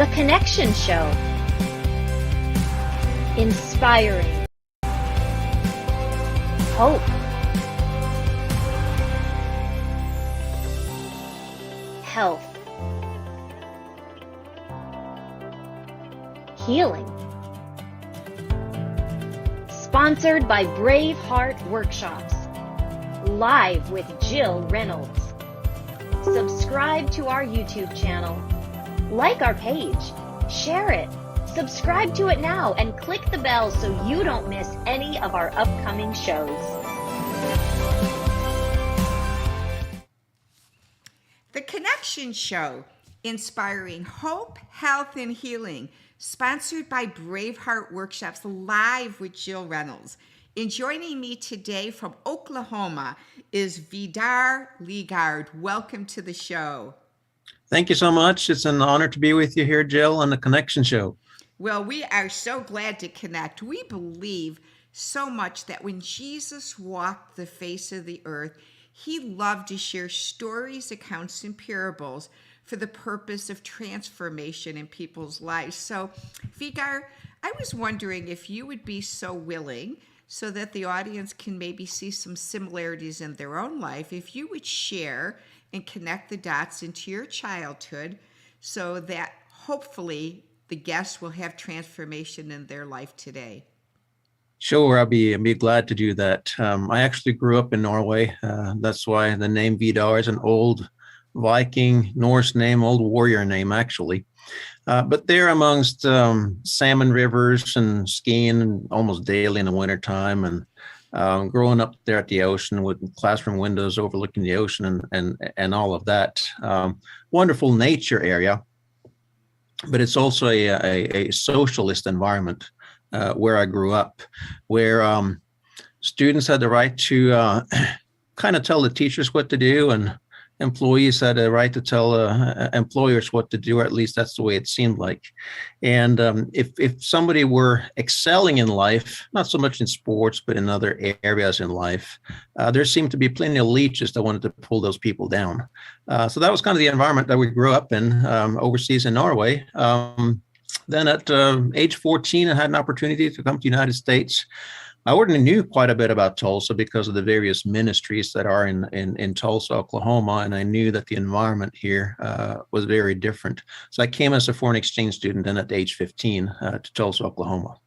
The Connection Show. Inspiring hope, health, healing. Sponsored by Brave Heart Workshops. Live with Jill Reynolds. Subscribe to our YouTube channel. Like our page. Share it. Subscribe to it now and click the bell so you don't miss any of our upcoming shows. The Connection Show, inspiring hope, health, and healing, sponsored by Braveheart Workshops, live with Jill Reynolds. And joining me today from Oklahoma is Vidar Ligard. Welcome to the show. Thank you so much. It's an honor to be with you here, Jill, on the Connection Show. Well, we are so glad to connect. We believe so much that when Jesus walked the face of the earth, he loved to share stories, accounts, and parables for the purpose of transformation in people's lives. So, Vidar, I was wondering if you would be so willing, so that the audience can maybe see some similarities in their own life, if you would share and connect the dots into your childhood so that hopefully the guests will have transformation in their life today. Sure, I'll be glad to do that. I actually grew up in Norway. That's why the name Vidar is an old Viking, Norse name, old warrior name, actually. But there amongst salmon rivers and skiing almost daily in the wintertime, and growing up there at the ocean with classroom windows overlooking the ocean and all of that. Wonderful nature area, but it's also a socialist environment where I grew up, where students had the right to kind of tell the teachers what to do, and employees had a right to tell employers what to do, or at least that's the way it seemed like. And if somebody were excelling in life, not so much in sports, but in other areas in life, there seemed to be plenty of leeches that wanted to pull those people down. So that was kind of the environment that we grew up in overseas in Norway. Then at age 14, I had an opportunity to come to the United States. I already knew quite a bit about Tulsa because of the various ministries that are in Tulsa, Oklahoma, and I knew that the environment here was very different. So I came as a foreign exchange student then at age 15 to Tulsa, Oklahoma.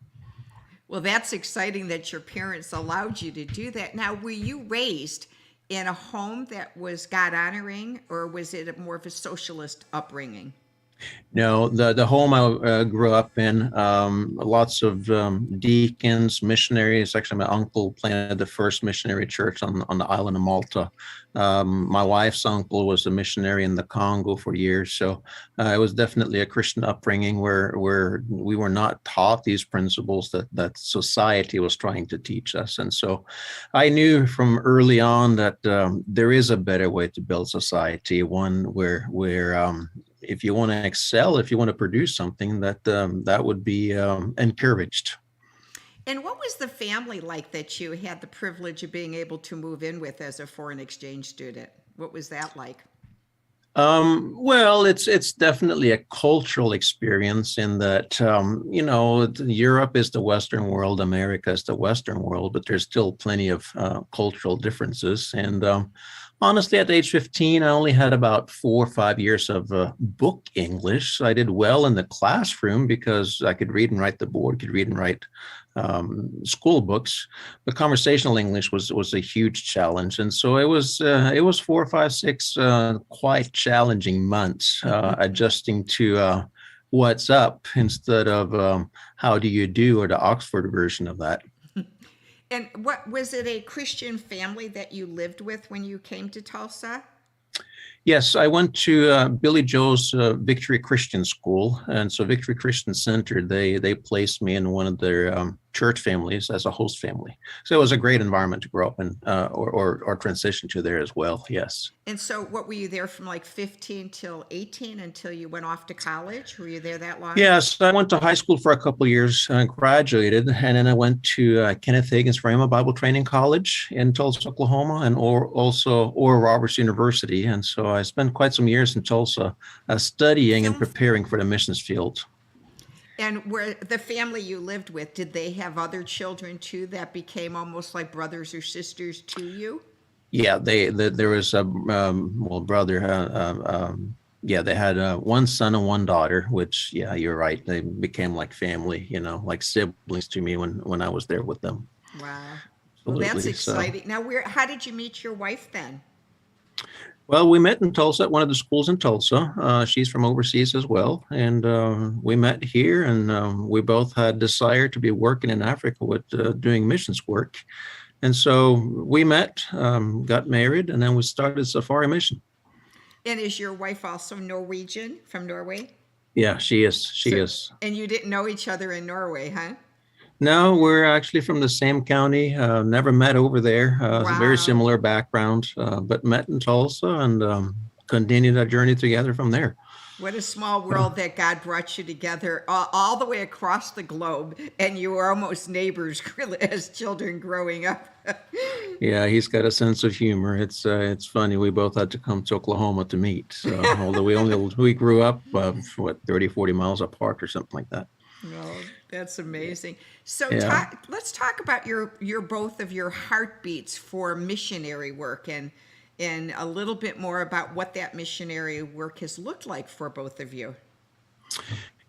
Well, that's exciting that your parents allowed you to do that. Now, were you raised in a home that was God-honoring, or was it more of a socialist upbringing? No, the home I grew up in, lots of deacons, missionaries. Actually, my uncle planted the first missionary church on the island of Malta. My wife's uncle was a missionary in the Congo for years. So it was definitely a Christian upbringing where we were not taught these principles that society was trying to teach us. And so I knew from early on that there is a better way to build society, one where if you want to excel, if you want to produce something, that would be encouraged. And what was the family like that you had the privilege of being able to move in with as a foreign exchange student? What was that like? Well, it's definitely a cultural experience in that, Europe is the Western world, America is the Western world, but there's still plenty of cultural differences. And honestly, at age 15, I only had about 4 or 5 years of book English. So I did well in the classroom because I could read and write the board, could read and write school books. But conversational English was a huge challenge. And so it was 4, 5, 6 quite challenging months adjusting to what's up instead of how do you do, or the Oxford version of that. And what was it, a Christian family that you lived with when you came to Tulsa? Yes, I went to Billy Joe's Victory Christian School, and so Victory Christian Center, they placed me in one of their church families as a host family. So it was a great environment to grow up in, or transition to there as well. Yes. And so what were you there from like 15 till 18 until you went off to college? Were you there that long? Yes, I went to high school for a couple of years, graduated, and then I went to Kenneth Hagin's Rhema Bible Training College in Tulsa, Oklahoma, and also Oral Roberts University. And so I spent quite some years in Tulsa studying and preparing for the missions field. And where the family you lived with, did they have other children too that became almost like brothers or sisters to you? Yeah, there was a brother. They had one son and one daughter, which, yeah, you're right. They became like family, like siblings to me when I was there with them. Wow. Absolutely. Well, that's exciting. So, now, how did you meet your wife then? Well, we met in Tulsa at one of the schools in Tulsa. She's from overseas as well. And we met here, and we both had desire to be working in Africa with doing missions work. And so we met, got married, and then we started Safari Mission. And is your wife also Norwegian, from Norway? Yeah, she is. She is. And you didn't know each other in Norway, huh? No, we're actually from the same county. Never met over there. Wow. It's a very similar background, but met in Tulsa and continued our journey together from there. What a small world that God brought you together all the way across the globe, and you were almost neighbors as children growing up. Yeah, he's got a sense of humor. It's funny. We both had to come to Oklahoma to meet. So, although we grew up 30, 40 miles apart or something like that. No, that's amazing. So let's talk about your both of your heartbeats for missionary work and a little bit more about what that missionary work has looked like for both of you.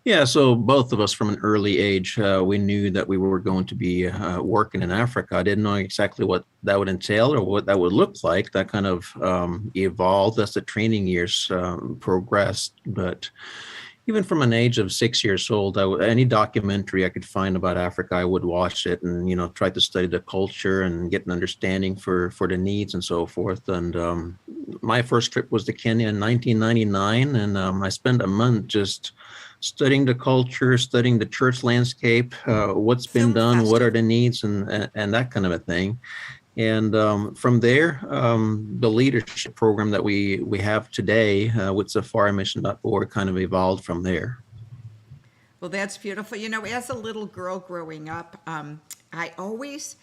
Yeah, so both of us from an early age, we knew that we were going to be working in Africa. I didn't know exactly what that would entail or what that would look like. That kind of evolved as the training years progressed. But even from an age of 6 years old, any documentary I could find about Africa, I would watch it and, try to study the culture and get an understanding for the needs and so forth. And my first trip was to Kenya in 1999. And I spent a month just studying the culture, studying the church landscape, what's been done, what are the needs and that kind of a thing. And from there, the leadership program that we have today with SafariMission.org kind of evolved from there. Well, that's beautiful. As a little girl growing up, I always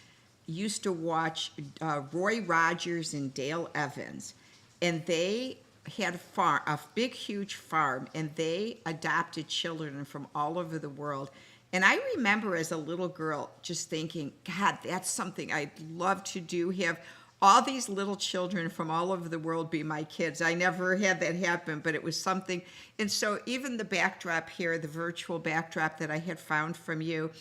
used to watch Roy Rogers and Dale Evans, and they had a big, huge farm, and they adopted children from all over the world. And I remember as a little girl just thinking, God, that's something I'd love to do, have all these little children from all over the world be my kids. I never had that happen, but it was something. And so even the backdrop here, the virtual backdrop that I had found from you,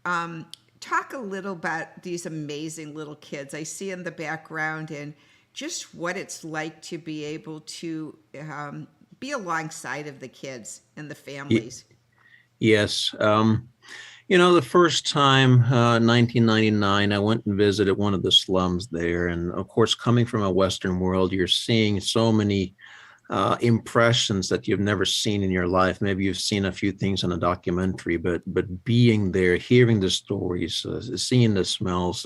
talk a little about these amazing little kids I see in the background and just what it's like to be able to be alongside of the kids and the families. Yes. The first time, 1999, I went and visited one of the slums there. And of course, coming from a Western world, you're seeing so many impressions that you've never seen in your life. Maybe you've seen a few things in a documentary, but being there, hearing the stories, seeing the smells,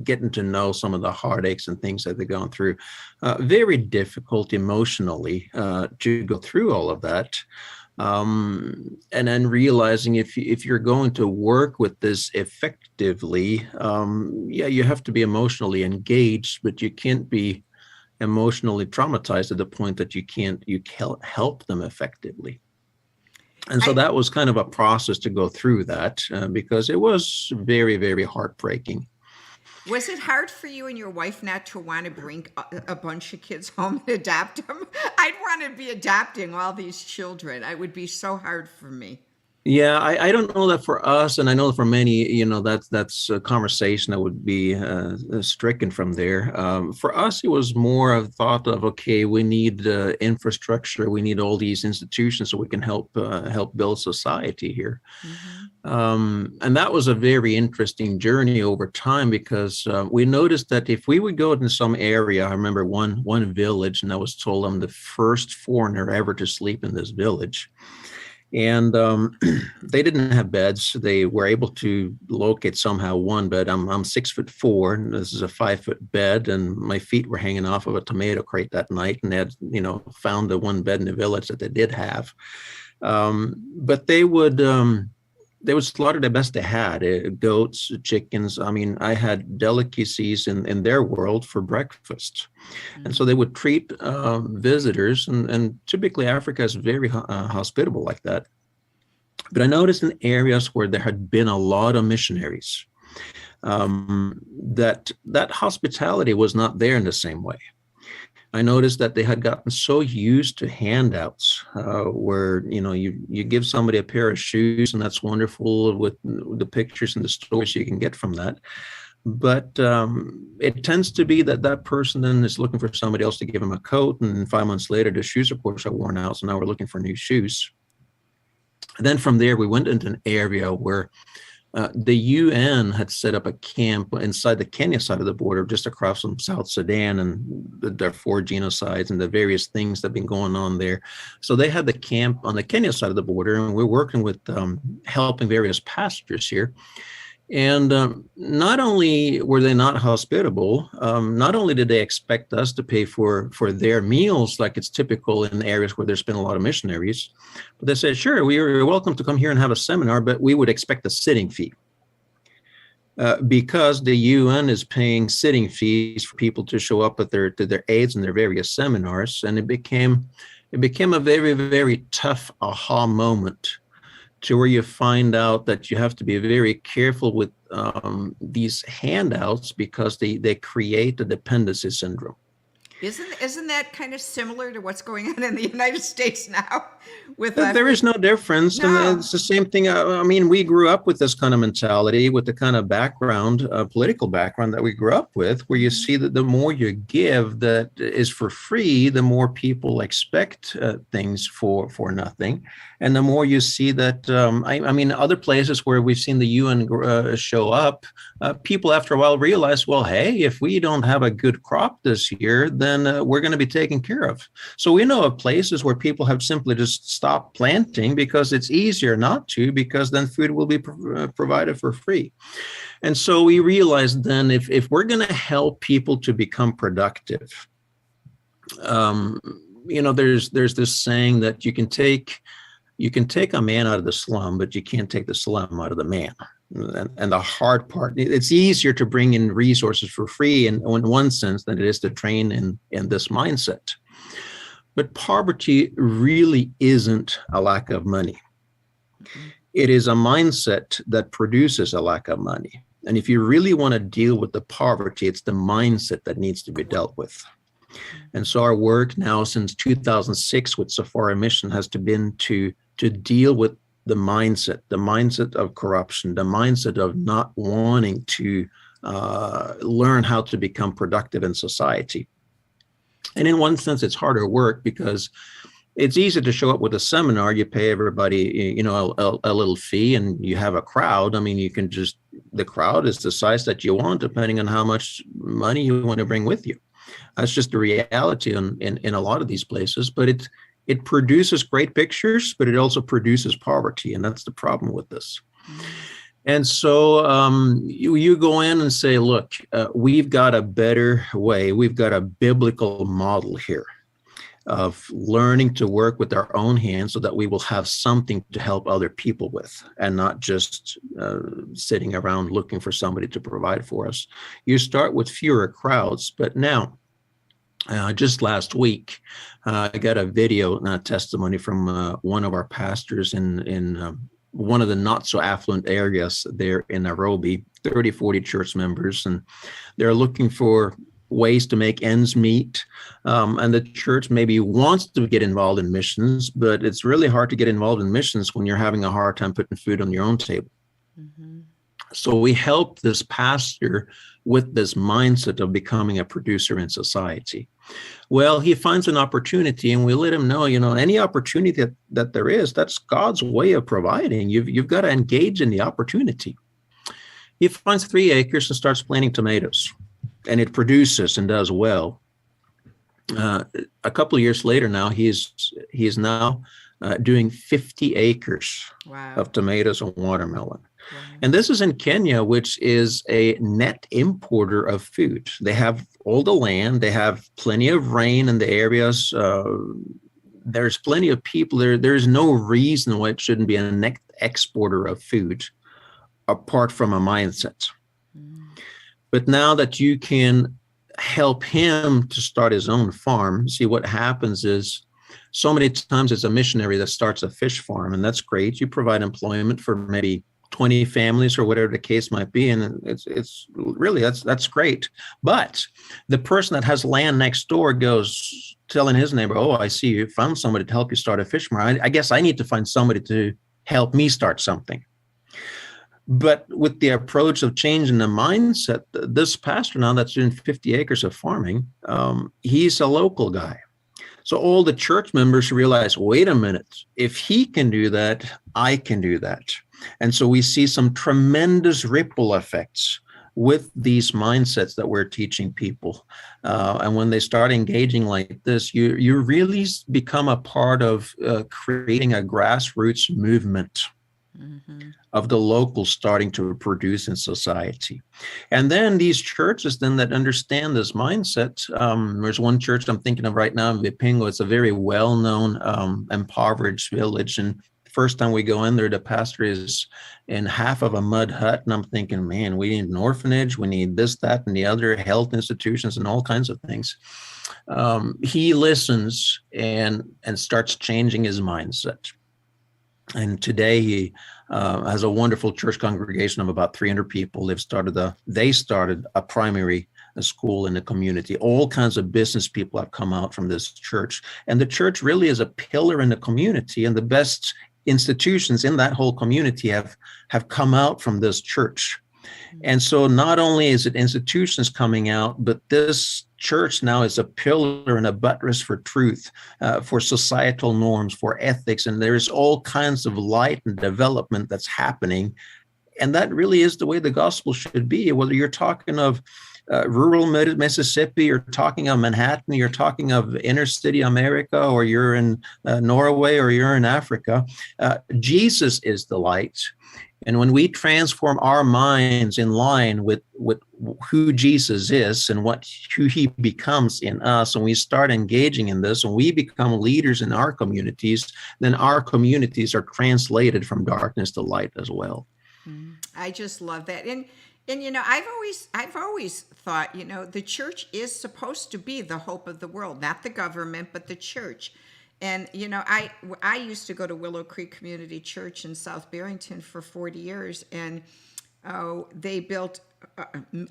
getting to know some of the heartaches and things that they've gone through, very difficult emotionally to go through all of that. And then realizing if you're going to work with this effectively, you have to be emotionally engaged, but you can't be emotionally traumatized to the point that you can't help them effectively. And so that was kind of a process to go through that because it was very, very heartbreaking. Was it hard for you and your wife not to want to bring a bunch of kids home and adopt them? I'd want to be adopting all these children. It would be so hard for me. Yeah, I don't know that for us, and I know for many, that's a conversation that would be stricken from there. For us, it was more of thought of, okay, we need infrastructure, we need all these institutions so we can help build society here. Mm-hmm. And that was a very interesting journey over time because we noticed that if we would go into some area, I remember one village, and I was told I'm the first foreigner ever to sleep in this village. And they didn't have beds. They were able to locate somehow one bed. I'm 6'4", and this is a 5-foot bed, and my feet were hanging off of a tomato crate that night, and they had, found the one bed in the village that they did have. But they would slaughter the best they had, goats, chickens. I mean, I had delicacies in their world for breakfast. Mm-hmm. And so they would treat visitors, and typically Africa is very hospitable like that. But I noticed in areas where there had been a lot of missionaries, that hospitality was not there in the same way. I noticed that they had gotten so used to handouts, where, you give somebody a pair of shoes, and that's wonderful with the pictures and the stories you can get from that. But it tends to be that person then is looking for somebody else to give him a coat, and 5 months later, the shoes, of course, are worn out, so now we're looking for new shoes. And then from there, we went into an area where the UN had set up a camp inside the Kenya side of the border, just across from South Sudan and the Darfur genocides and the various things that have been going on there. So they had the camp on the Kenya side of the border, and we're working with helping various pastors here. And not only were they not hospitable, not only did they expect us to pay for their meals like it's typical in areas where there's been a lot of missionaries, but they said, sure, you're welcome to come here and have a seminar, but we would expect a sitting fee. Because the UN is paying sitting fees for people to show up at their aids and their various seminars. And it became a very, very tough aha moment, to where you find out that you have to be very careful with these handouts, because they create a dependency syndrome. Isn't that kind of similar to what's going on in the United States now? There is no difference. No. And it's the same thing. I mean, we grew up with this kind of mentality, with the kind of background, political background that we grew up with, where you see that the more you give that is for free, the more people expect things for nothing. And the more you see that, I mean, other places where we've seen the UN show up, people after a while realize, well, hey, if we don't have a good crop this year, then we're going to be taken care of. So we know of places where people have simply just stopped planting because it's easier not to, because then food will be provided for free. And so we realized then, if we're going to help people to become productive, there's this saying that you can take a man out of the slum, but you can't take the slum out of the man. And the hard part, it's easier to bring in resources for free in one sense than it is to train in this mindset. But poverty really isn't a lack of money. It is a mindset that produces a lack of money. And if you really want to deal with the poverty, it's the mindset that needs to be dealt with. And so our work now since 2006 with Safari Mission has been to deal with the mindset of corruption, the mindset of not wanting to learn how to become productive in society. And in one sense, it's harder work, because it's easy to show up with a seminar. You pay everybody, a little fee, and you have a crowd. I mean, the crowd is the size that you want, depending on how much money you want to bring with you. That's just the reality in a lot of these places. But it produces great pictures, but it also produces poverty. And that's the problem with this. Mm-hmm. And so you go in and say, look, we've got a better way. We've got a biblical model here of learning to work with our own hands, so that we will have something to help other people with, and not just sitting around looking for somebody to provide for us. You start with fewer crowds, but now, just last week, I got a video testimony from one of our pastors in one of the not so affluent areas there in Nairobi, 30, 40 church members, and they're looking for ways to make ends meet. And the church maybe wants to get involved in missions, but it's really hard to get involved in missions when you're having a hard time putting food on your own table. Mm-hmm. So we help this pastor with this mindset of becoming a producer in society. Well, he finds an opportunity, and we let him know, any opportunity that there is, that's God's way of providing. You've got to engage in the opportunity. He finds 3 acres and starts planting tomatoes, and it produces and does well. A couple of years later now, he is now doing 50 acres Wow. of tomatoes and watermelon. Wow. And this is in Kenya, which is a net importer of food. They have all the land, they have plenty of rain in the areas. There's plenty of people there. There's no reason why it shouldn't be a net exporter of food, apart from a mindset. But now that you can help him to start his own farm, see what happens is, so many times it's a missionary that starts a fish farm, and that's great. You provide employment for maybe 20 families or whatever the case might be, and it's really that's great. But the person that has land next door goes telling his neighbor, "Oh, I see you found somebody to help you start a fish farm. I guess I need to find somebody to help me start something." But with the approach of changing the mindset, this pastor now that's doing 50 acres of farming, he's a local guy. So all the church members realize, wait a minute, if he can do that, I can do that. And so we see some tremendous ripple effects with these mindsets that we're teaching people. And when they start engaging like this, you really become a part of creating a grassroots movement. Mm-hmm. Of the locals starting to produce in society. And then these churches then that understand this mindset, there's one church I'm thinking of right now in Vipingo. It's a very well-known impoverished village. And the first time we go in there, the pastor is in half of a mud hut. And I'm thinking, man, we need an orphanage. We need this, that, and the other health institutions and all kinds of things. He listens and starts changing his mindset. And today he has a wonderful church congregation of about 300 people. They started a primary school in the community. All kinds of business people have come out from this church. And the church really is a pillar in the community. And the best institutions in that whole community have come out from this church. And so not only is it institutions coming out, but this church now is a pillar and a buttress for truth, for societal norms, for ethics. And there's all kinds of light and development that's happening. And that really is the way the gospel should be. Whether you're talking of rural Mississippi, you're talking of Manhattan, you're talking of inner city America, or you're in Norway, or you're in Africa, Jesus is the light. And when we transform our minds in line with who Jesus is and who he becomes in us, and we start engaging in this, and we become leaders in our communities, then our communities are translated from darkness to light as well. I just love that. And you know, I've always thought, you know, the church is supposed to be the hope of the world, not the government, but the church. And, you know, I used to go to Willow Creek Community Church in South Barrington for 40 years, and they built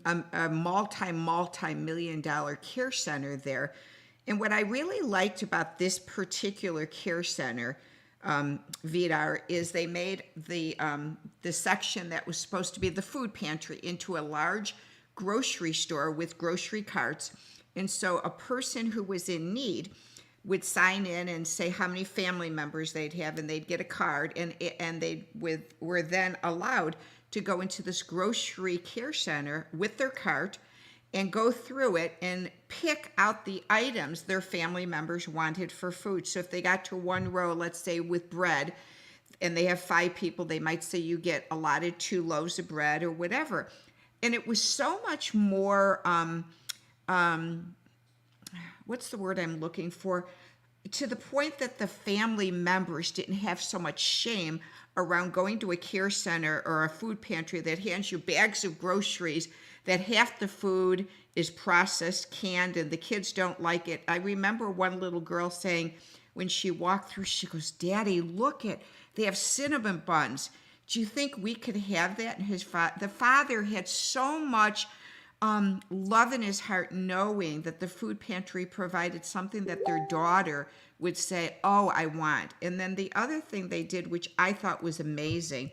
a multi-million-dollar care center there. And what I really liked about this particular care center, Vidar, is they made the section that was supposed to be the food pantry into a large grocery store with grocery carts. And so a person who was in need would sign in and say how many family members they'd have, and they'd get a card, and they were then allowed to go into this grocery care center with their cart and go through it and pick out the items their family members wanted for food. So if they got to one row, let's say with bread, and they have 5 people, they might say you get allotted 2 loaves of bread or whatever. And it was so much more what's the word I'm looking for? To the point that the family members didn't have so much shame around going to a care center or a food pantry that hands you bags of groceries that half the food is processed, canned, and the kids don't like it. I remember one little girl saying when she walked through, she goes, "Daddy, look it, they have cinnamon buns. Do you think we could have that?" And the father had so much love in his heart, knowing that the food pantry provided something that their daughter would say, "Oh, I want." And then the other thing they did, which I thought was amazing,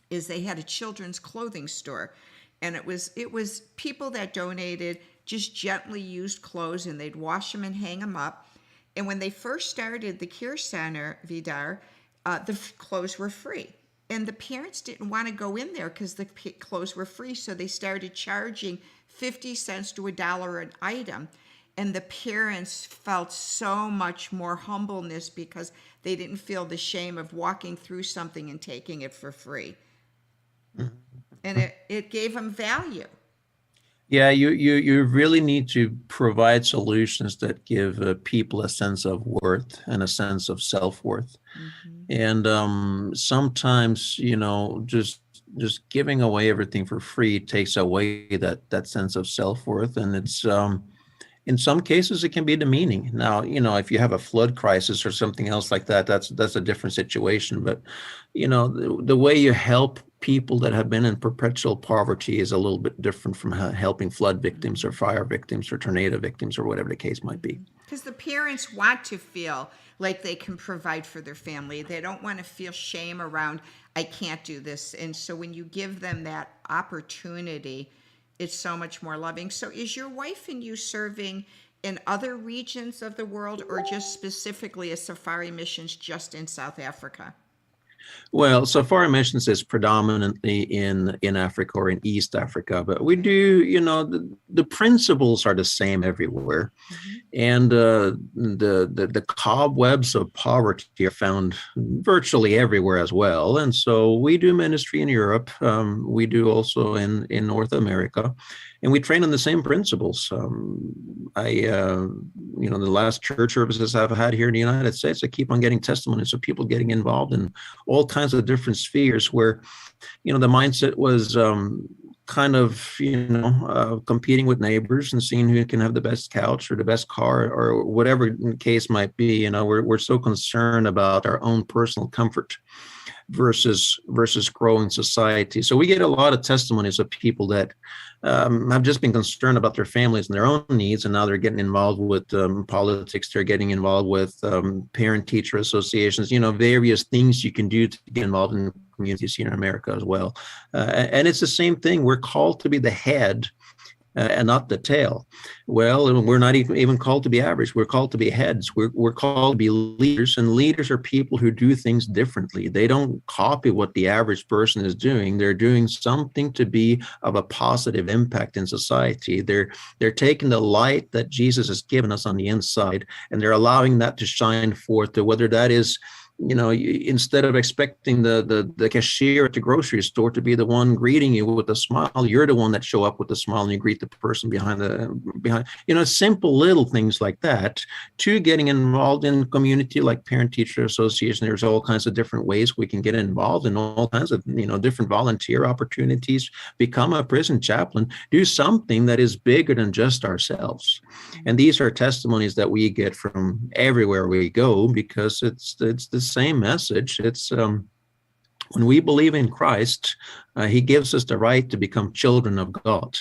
is they had a children's clothing store. And it was people that donated just gently used clothes, and they'd wash them and hang them up. And when they first started the care center, Vidar, the clothes were free. And the parents didn't want to go in there because the clothes were free. So they started charging 50 cents to $1 an item. And the parents felt so much more humbleness because They didn't feel the shame of walking through something and taking it for free. And it gave them value. Yeah, you really need to provide solutions that give people a sense of worth and a sense of self-worth. And sometimes, just giving away everything for free takes away that sense of self-worth. And it's in some cases it can be demeaning. Now, if you have a flood crisis or something else like that, that's a different situation. But the way you help people that have been in perpetual poverty is a little bit different from helping flood victims or fire victims or tornado victims or whatever the case might be. Because the parents want to feel like they can provide for their family. They don't want to feel shame around, I can't do this. And so when you give them that opportunity, it's so much more loving. So is your wife and you serving in other regions of the world, or just specifically as Safari Missions just in South Africa? Well, Safari Missions is predominantly in Africa or in East Africa, but we do, the principles are the same everywhere. And the cobwebs of poverty are found virtually everywhere as well. And so we do ministry in Europe. We do also in North America. And we train on the same principles. The last church services I've had here in the United States, I keep on getting testimonies of people getting involved in all kinds of different spheres where, the mindset was kind of, competing with neighbors and seeing who can have the best couch or the best car or whatever the case might be. We're so concerned about our own personal comfort versus growing society. So we get a lot of testimonies of people that have just been concerned about their families and their own needs, and now they're getting involved with politics. They're getting involved with parent-teacher associations, various things you can do to get involved in communities here in America as well. And it's the same thing. We're called to be the head and not the tail. Well, we're not even called to be average. We're called to be heads. We're called to be leaders, and leaders are people who do things differently. They don't copy what the average person is doing. They're doing something to be of a positive impact in society. They're taking the light that Jesus has given us on the inside, and they're allowing that to shine forth, to whether that is, instead of expecting the cashier at the grocery store to be the one greeting you with a smile, you're the one that show up with a smile and you greet the person behind, simple little things like that, to getting involved in community like parent-teacher association. There's all kinds of different ways we can get involved in all kinds of, different volunteer opportunities, become a prison chaplain, do something that is bigger than just ourselves. And these are testimonies that we get from everywhere we go, because it's the same message. It's when we believe in Christ, he gives us the right to become children of God.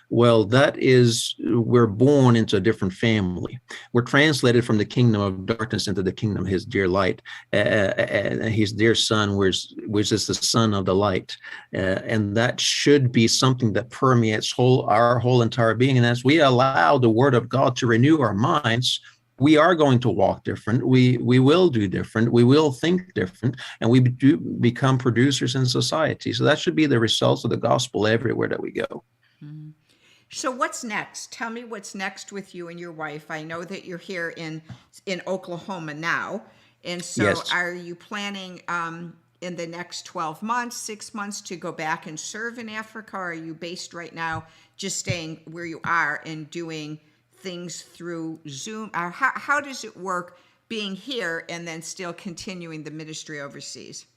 Well, that is, we're born into a different family. We're translated from the kingdom of darkness into the kingdom of his dear light, his dear son, which is the son of the light. And that should be something that permeates our whole entire being. And as we allow the word of God to renew our minds, we are going to walk different. We will do different. We will think different, and we do become producers in society. So that should be the results of the gospel everywhere that we go. So what's next? Tell me what's next with you and your wife. I know that you're here in Oklahoma now. And so Yes. Are you planning in the next 12 months, 6 months to go back and serve in Africa? Or are you based right now just staying where you are and doing things through Zoom? Or how does it work being here and then still continuing the ministry overseas?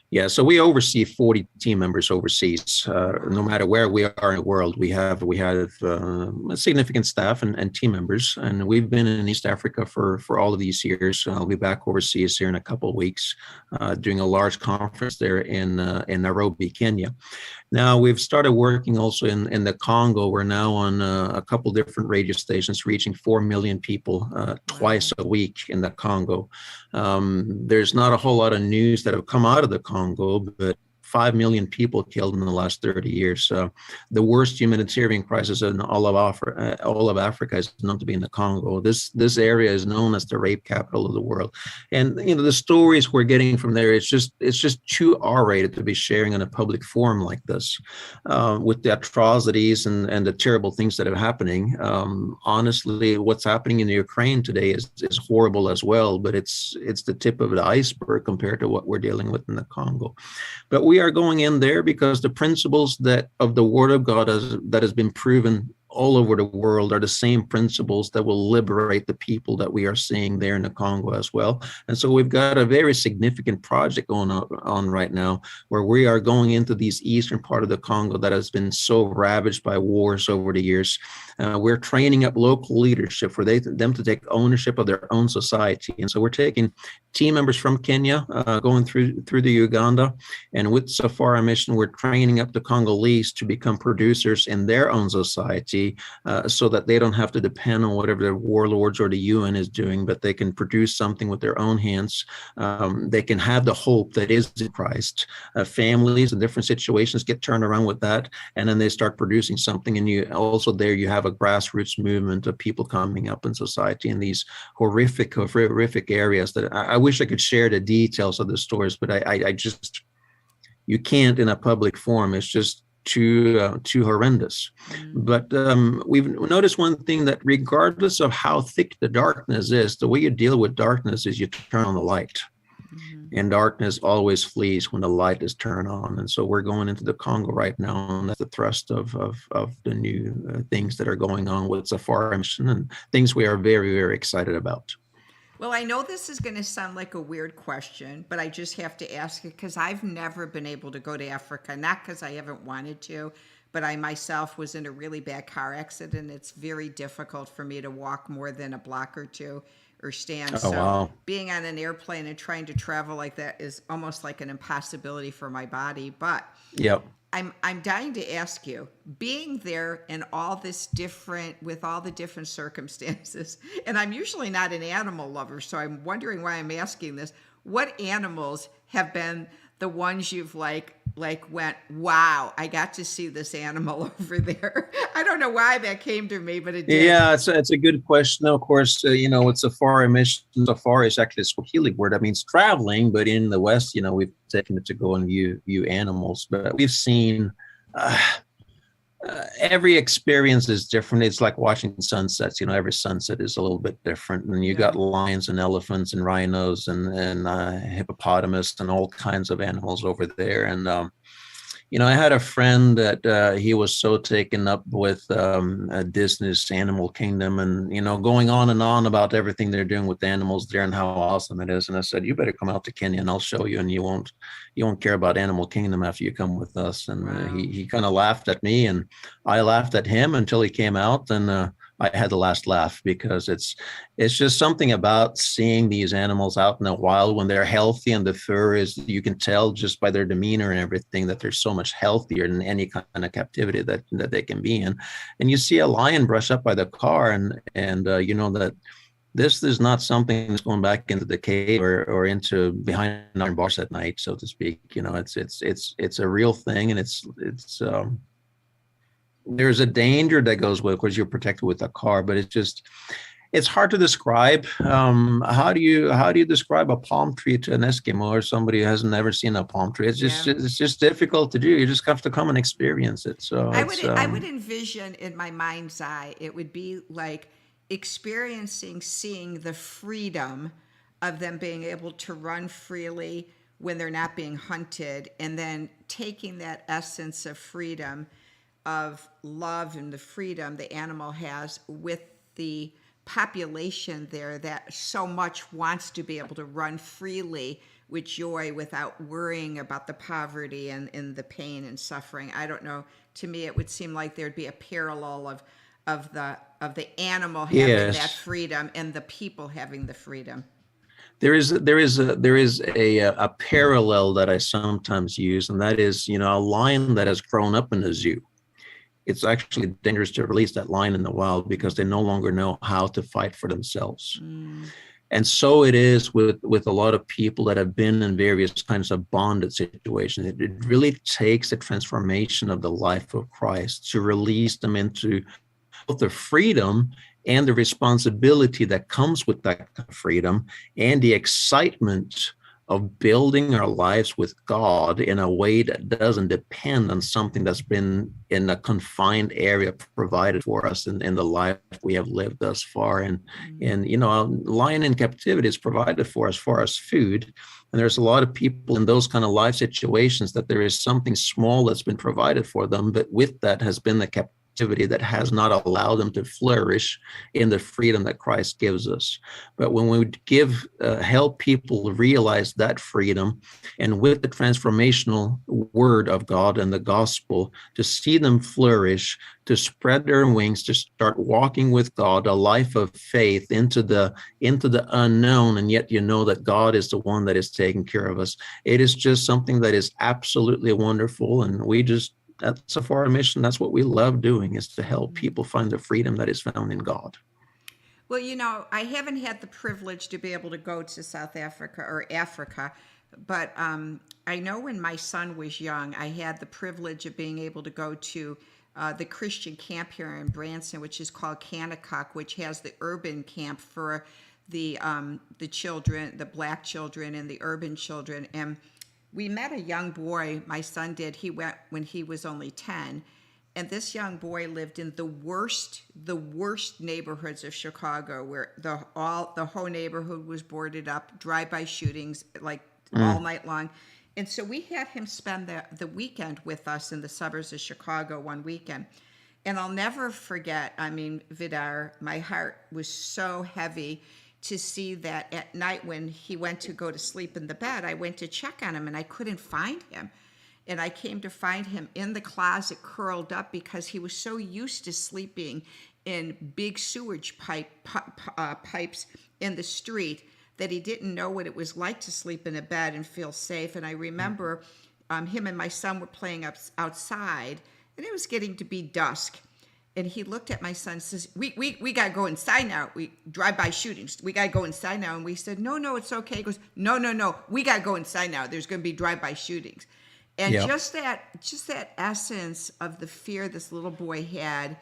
Yeah, so we oversee 40 team members overseas. No matter where we are in the world, we have a significant staff and team members, and we've been in East Africa for all of these years. I'll be back overseas here in a couple of weeks, doing a large conference there in Nairobi, Kenya. Now we've started working also in the Congo. We're now on a couple different radio stations, reaching 4 million people twice a week in the Congo. There's not a whole lot of news that have come out of the Congo, but 5 million people killed in the last 30 years. The worst humanitarian crisis in all of Africa is known to be in the Congo. This area is known as the rape capital of the world. And the stories we're getting from there, it's just too R-rated to be sharing in a public forum like this, with the atrocities and the terrible things that are happening. Honestly, what's happening in Ukraine today is horrible as well, but it's the tip of the iceberg compared to what we're dealing with in the Congo. But we are going in there because the principles that of the Word of God that has been proven all over the world are the same principles that will liberate the people that we are seeing there in the Congo as well. And so we've got a very significant project going on right now, where we are going into these eastern part of the Congo that has been so ravaged by wars over the years. We're training up local leadership for them to take ownership of their own society. And so we're taking team members from Kenya, going through the Uganda, and with Safari Mission, we're training up the Congolese to become producers in their own society, so that they don't have to depend on whatever the warlords or the UN is doing, but they can produce something with their own hands. They can have the hope that is in Christ. Families in different situations get turned around with that, and then they start producing something. And you have a grassroots movement of people coming up in society in these horrific areas that I wish I could share the details of the stories, but I just, you can't in a public forum. It's just too horrendous. Mm-hmm. But we've noticed one thing, that regardless of how thick the darkness is, the way you deal with darkness is you turn on the light. Mm-hmm. And darkness always flees when the light is turned on. And so we're going into the Congo right now, and that's the thrust of the new things that are going on with Safari Mission, and things we are very, very excited about. Well, I know this is going to sound like a weird question, but I just have to ask it because I've never been able to go to Africa, not because I haven't wanted to, but I myself was in a really bad car accident. It's very difficult for me to walk more than a block or two or stand. Oh, wow. Being on an airplane and trying to travel like that is almost like an impossibility for my body. But yep. I'm dying to ask you, being there in all this different, with all the different circumstances, and I'm usually not an animal lover, so I'm wondering why I'm asking this. What animals have been the ones you've like went, wow, I got to see this animal over there? I don't know why that came to me, but it did. Yeah, it's a good question. Of course, with Safari Mission, safari is actually a Swahili word that means traveling, but in the West, we've taken it to go and view animals. But we've seen every experience is different. It's like watching sunsets. Every sunset is a little bit different. And you got lions and elephants and rhinos and hippopotamus and all kinds of animals over there. And I had a friend that he was so taken up with Disney's Animal Kingdom, and going on and on about everything they're doing with the animals there and how awesome it is. And I said, you better come out to Kenya and I'll show you, and you won't care about Animal Kingdom after you come with us. And he kind of laughed at me, and I laughed at him until he came out, and I had the last laugh, because it's just something about seeing these animals out in the wild when they're healthy, and the fur is, you can tell just by their demeanor and everything that they're so much healthier than any kind of captivity that they can be in. And you see a lion brush up by the car, and that this is not something that's going back into the cave or into behind iron bars at night, so to speak. It's a real thing, and it's there's a danger that goes with it, because you're protected with a car, but it's hard to describe. How do you describe a palm tree to an Eskimo or somebody who hasn't ever seen a palm tree? It's just difficult to do. You just have to come and experience it. So I would envision in my mind's eye, it would be like seeing the freedom of them being able to run freely when they're not being hunted, and then taking that essence of freedom, of love and the freedom the animal has with the population there that so much wants to be able to run freely with joy without worrying about the poverty and the pain and suffering. I don't know. To me, it would seem like there'd be a parallel of the animal having that freedom and the people having the freedom. There is a parallel that I sometimes use, and that is, a lion that has grown up in a zoo. It's actually dangerous to release that lion in the wild, because they no longer know how to fight for themselves. And so it is with a lot of people that have been in various kinds of bonded situations. It really takes the transformation of the life of Christ to release them into both the freedom and the responsibility that comes with that freedom, and the excitement of building our lives with God in a way that doesn't depend on something that's been in a confined area provided for us in the life we have lived thus far. And lying in captivity is provided for us far as food. And there's a lot of people in those kind of life situations that there is something small that's been provided for them, but with that has been the captivity that has not allowed them to flourish in the freedom that Christ gives us. But when we help people realize that freedom, and with the transformational word of God and the gospel, to see them flourish, to spread their wings, to start walking with God, a life of faith into the unknown, and yet you know that God is the one that is taking care of us. It is just something that is absolutely wonderful, and that's a foreign mission. That's what we love doing, is to help people find the freedom that is found in God. Well, I haven't had the privilege to be able to go to South Africa or Africa, but I know when my son was young, I had the privilege of being able to go to the Christian camp here in Branson, which is called Kanakuk, which has the urban camp for the children, the Black children and the urban children. And we met a young boy, my son did. He went when he was only 10. And this young boy lived in the worst neighborhoods of Chicago, where the whole neighborhood was boarded up, drive-by shootings, all night long. And so we had him spend the weekend with us in the suburbs of Chicago one weekend. And I'll never forget, Vidar, my heart was so heavy to see that at night when he went to go to sleep in the bed, I went to check on him and I couldn't find him. And I came to find him in the closet curled up, because he was so used to sleeping in big sewage pipes in the street that he didn't know what it was like to sleep in a bed and feel safe. And I remember him and my son were playing outside, and it was getting to be dusk. And he looked at my son and says, we got to go inside now. We drive-by shootings. We got to go inside now. And we said, no, it's okay. He goes, no, we got to go inside now. There's going to be drive-by shootings. And just that essence of the fear this little boy had,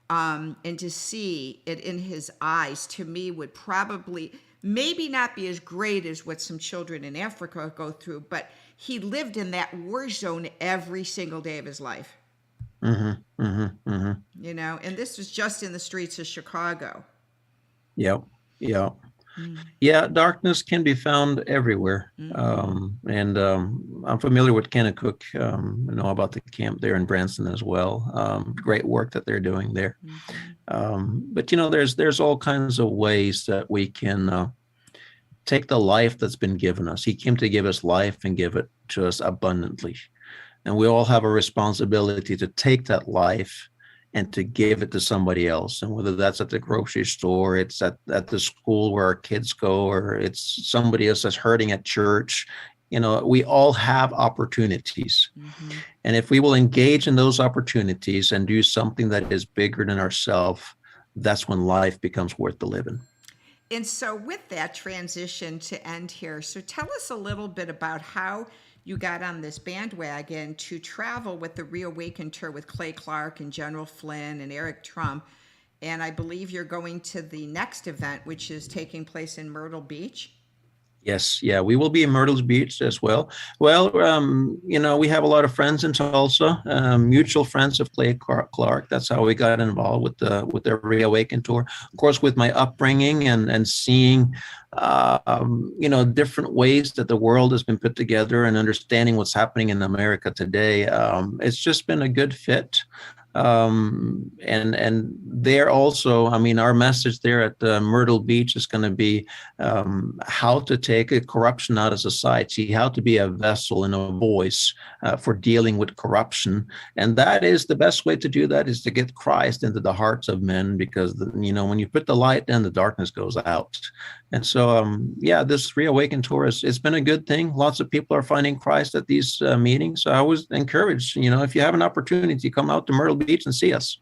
and to see it in his eyes, to me, would probably maybe not be as great as what some children in Africa go through, but he lived in that war zone every single day of his life. Mm-hmm, mm-hmm, mm-hmm. And this was just in the streets of Chicago. Yep. Yeah, darkness can be found everywhere. Mm-hmm. And I'm familiar with Kanakuk. I know about the camp there in Branson as well. Great work that they're doing there. Mm-hmm. But there's all kinds of ways that we can take the life that's been given us. He came to give us life and give it to us abundantly. And we all have a responsibility to take that life and to give it to somebody else. And whether that's at the grocery store, it's at the school where our kids go, or it's somebody else that's hurting at church, we all have opportunities. Mm-hmm. And if we will engage in those opportunities and do something that is bigger than ourselves, that's when life becomes worth the living. And so with that transition to end here, so tell us a little bit about how you got on this bandwagon to travel with the Reawaken Tour with Clay Clark and General Flynn and Eric Trump. And I believe you're going to the next event, which is taking place in Myrtle Beach. Yes. Yeah, we will be in Myrtle Beach as well. Well, we have a lot of friends in Tulsa, mutual friends of Clay Clark. That's how we got involved with the Reawaken Tour. Of course, with my upbringing and seeing, different ways that the world has been put together and understanding what's happening in America today. It's just been a good fit. And there also, our message there at Myrtle Beach is going to be how to take a corruption out of society, how to be a vessel and a voice for dealing with corruption. And that is the best way to do that, is to get Christ into the hearts of men, because, when you put the light in, the darkness goes out. And so, this Reawaken Tour it's been a good thing. Lots of people are finding Christ at these meetings. So I was encouraged, if you have an opportunity, come out to Myrtle Beach and see us.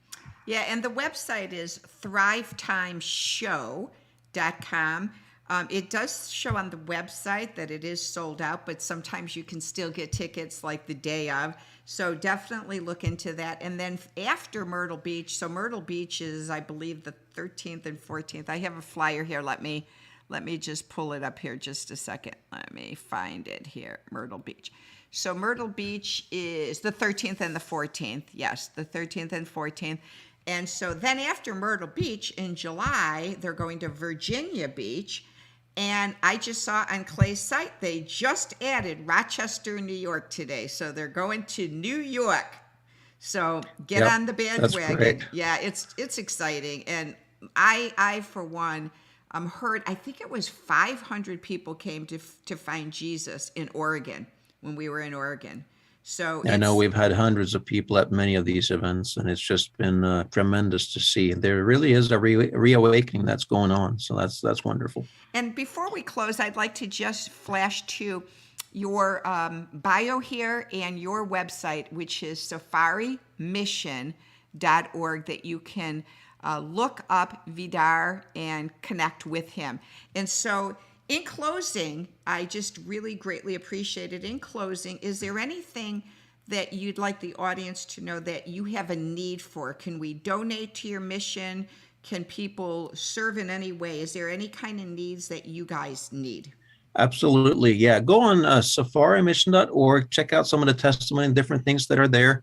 Yeah, and the website is thrivetimeshow.com. It does show on the website that it is sold out, but sometimes you can still get tickets like the day of. So definitely look into that. And then after Myrtle Beach, so Myrtle Beach is, I believe, the 13th and 14th. I have a flyer here. Let me just pull it up here just a second. Let me find it here, Myrtle Beach. So Myrtle Beach is the 13th and the 14th. Yes, the 13th and 14th. And so then after Myrtle Beach in July, they're going to Virginia Beach. And I just saw on Clay's site, they just added Rochester, New York today. So they're going to New York. So get on the bandwagon. Yeah, it's exciting. And I for one, heard, I think it was 500 people came to find Jesus in Oregon when we were in Oregon. So I know we've had hundreds of people at many of these events, and it's just been tremendous to see. There really is a reawakening that's going on. So that's wonderful. And before we close, I'd like to just flash to your bio here and your website, which is safarimission.org, that you can look up Vidar and connect with him. And so in closing, I just really greatly appreciate it. In closing, is there anything that you'd like the audience to know that you have a need for? Can we donate to your mission? Can people serve in any way? Is there any kind of needs that you guys need? Absolutely. Yeah. Go on safarimission.org. Check out some of the testimony and different things that are there.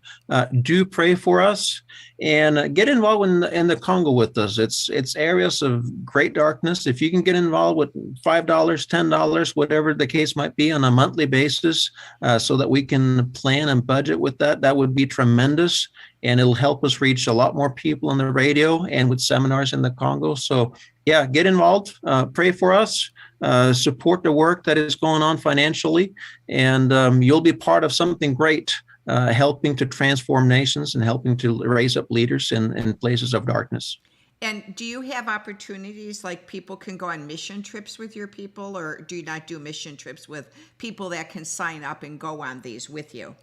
Do pray for us and get involved in the Congo with us. It's areas of great darkness. If you can get involved with $5, $10, whatever the case might be on a monthly basis, so that we can plan and budget with that would be tremendous. And it'll help us reach a lot more people on the radio and with seminars in the Congo. So yeah, get involved, pray for us. Support the work that is going on financially, and you'll be part of something great, helping to transform nations and helping to raise up leaders in places of darkness. And do you have opportunities like people can go on mission trips with your people, or do you not do mission trips with people that can sign up and go on these with you?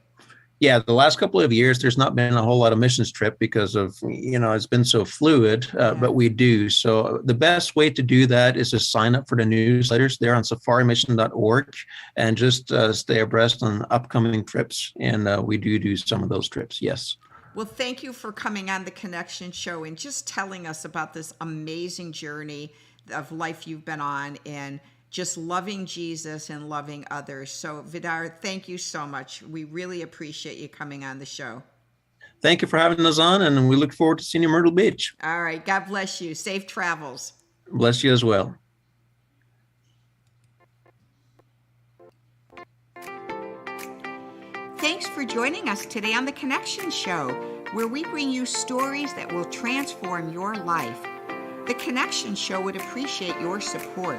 Yeah, the last couple of years, there's not been a whole lot of missions trip because of, it's been so fluid, but we do. So the best way to do that is to sign up for the newsletters there on safarimission.org and just stay abreast on upcoming trips. And we do some of those trips, yes. Well, thank you for coming on the Connection Show and just telling us about this amazing journey of life you've been on and just loving Jesus and loving others. So Vidar, thank you so much. We really appreciate you coming on the show. Thank you for having us on, and we look forward to seeing you in Myrtle Beach. All right. God bless you. Safe travels. Bless you as well. Thanks for joining us today on The Connection Show, where we bring you stories that will transform your life. The Connection Show would appreciate your support.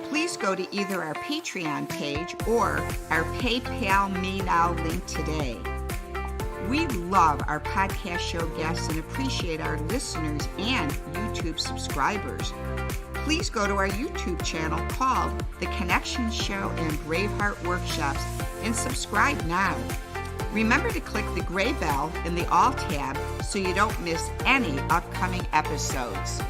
Please go to either our Patreon page or our PayPal Me Now link today. We love our podcast show guests and appreciate our listeners and YouTube subscribers. Please go to our YouTube channel called The Connection Show and Braveheart Workshops and subscribe now. Remember to click the gray bell in the All tab so you don't miss any upcoming episodes.